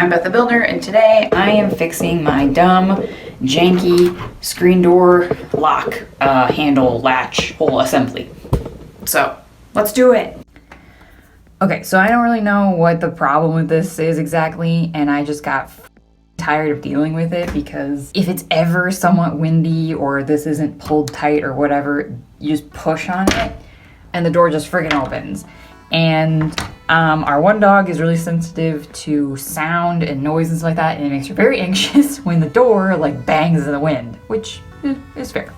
I'm Beth the Builder, and today I am fixing my dumb, janky screen door lock handle latch whole assembly. So, let's do it. Okay, so I don't really know what the problem with this is exactly, and I just got tired of dealing with it because if it's ever somewhat windy or this isn't pulled tight or whatever, you just push on it and the door just friggin' opens. And our one dog is really sensitive to sound and noise and stuff like that, and it makes her very anxious when the door like bangs in the wind, which is fair.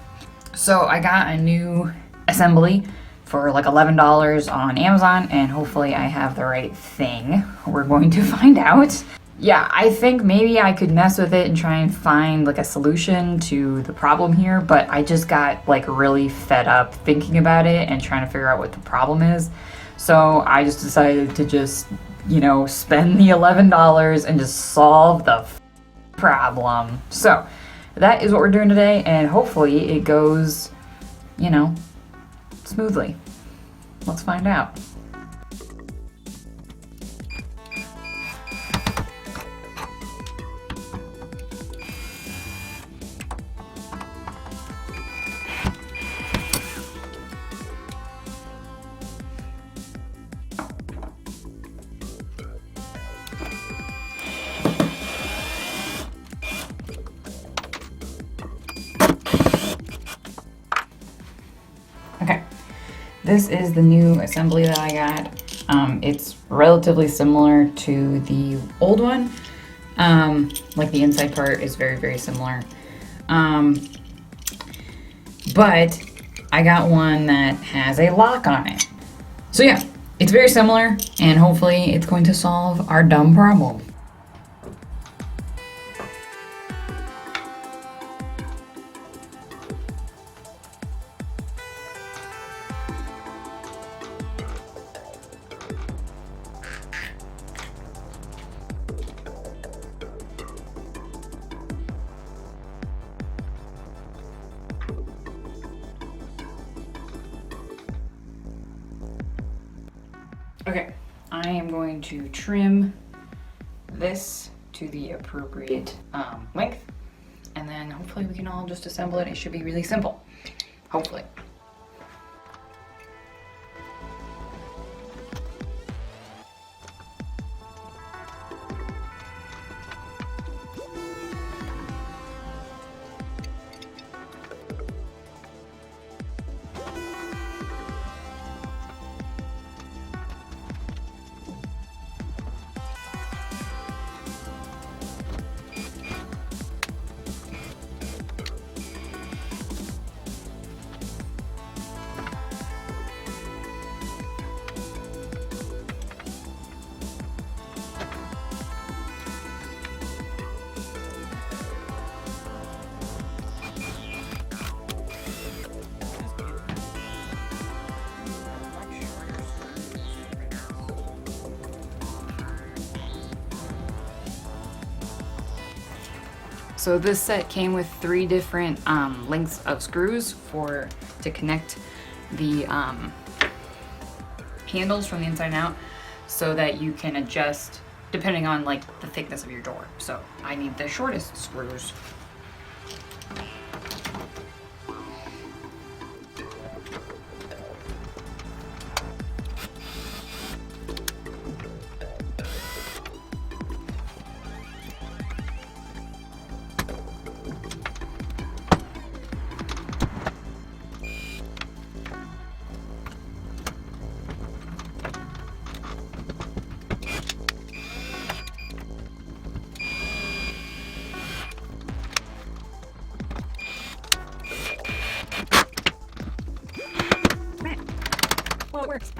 So I got a new assembly for like $11 on Amazon, and hopefully I have the right thing. We're going to find out. Yeah, I think maybe I could mess with it and try and find like a solution to the problem here, but I just got like really fed up thinking about it and trying to figure out what the problem is. So I just decided to just, spend the $11 and just solve the problem. So that is what we're doing today, and hopefully it goes, smoothly. Let's find out. Okay, this is the new assembly that I got. It's relatively similar to the old one. Like the inside part is very, very similar. But I got one that has a lock on it. So yeah, it's very similar, and hopefully it's going to solve our dumb problem. Okay, I am going to trim this to the appropriate length, and then hopefully we can all just assemble it. It should be really simple, hopefully. So this set came with 3 different lengths of screws to connect the handles from the inside out, so that you can adjust depending on like the thickness of your door. So I need the shortest screws. Well, it works.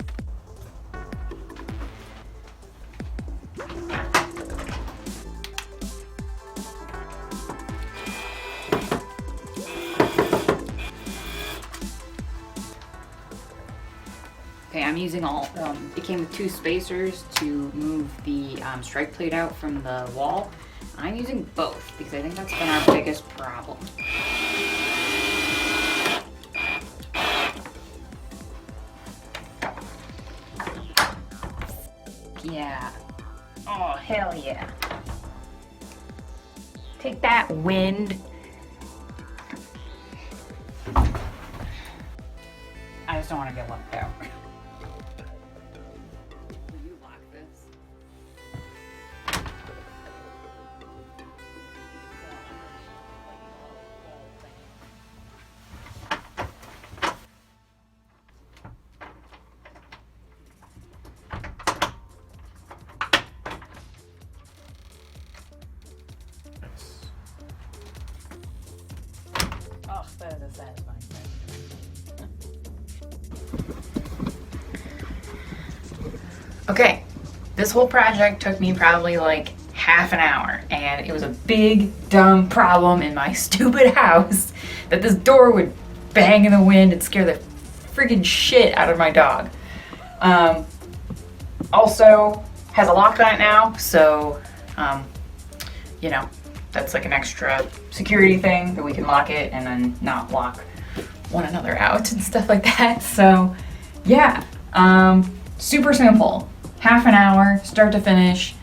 Okay, I'm using it came with 2 spacers to move the strike plate out from the wall. I'm using both because I think that's been our biggest problem. Yeah. Oh, hell yeah. Take that, wind. I just don't want to get locked out. Will you lock this? Oh, that is a satisfying thing. Okay, this whole project took me probably like half an hour, and it was a big, dumb problem in my stupid house that this door would bang in the wind and scare the friggin' shit out of my dog. Also has a lock on it now, so, you know, that's like an extra security thing that we can lock it and then not lock one another out and stuff like that. So, yeah, super simple. Half an hour, start to finish.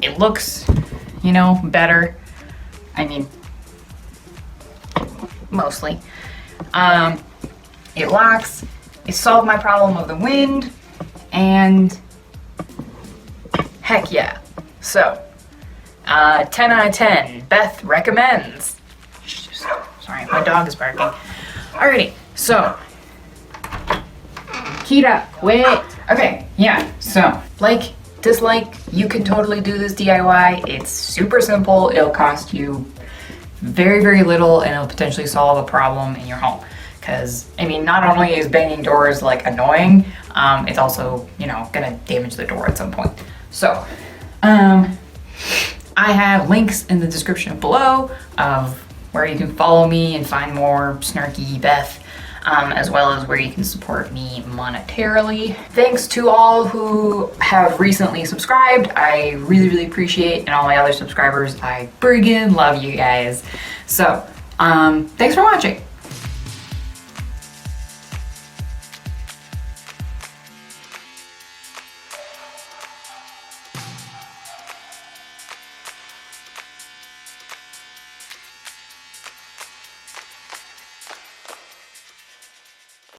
It looks, you know, better. I mean, mostly. It locks. It solved my problem of the wind, and heck yeah. So, 10 out of 10. Beth recommends. Sorry, my dog is barking. Alrighty, so Kita, wait. Okay, yeah, so like, dislike, you can totally do this DIY. It's super simple. It'll cost you very, very little, and it'll potentially solve a problem in your home. Because, I mean, not only is banging doors like annoying, it's also, you know, gonna damage the door at some point. So, I have links in the description below of where you can follow me and find more snarky Beth, as well as where you can support me monetarily. Thanks to all who have recently subscribed. I really, really appreciate, and all my other subscribers, I friggin' love you guys. So, thanks for watching.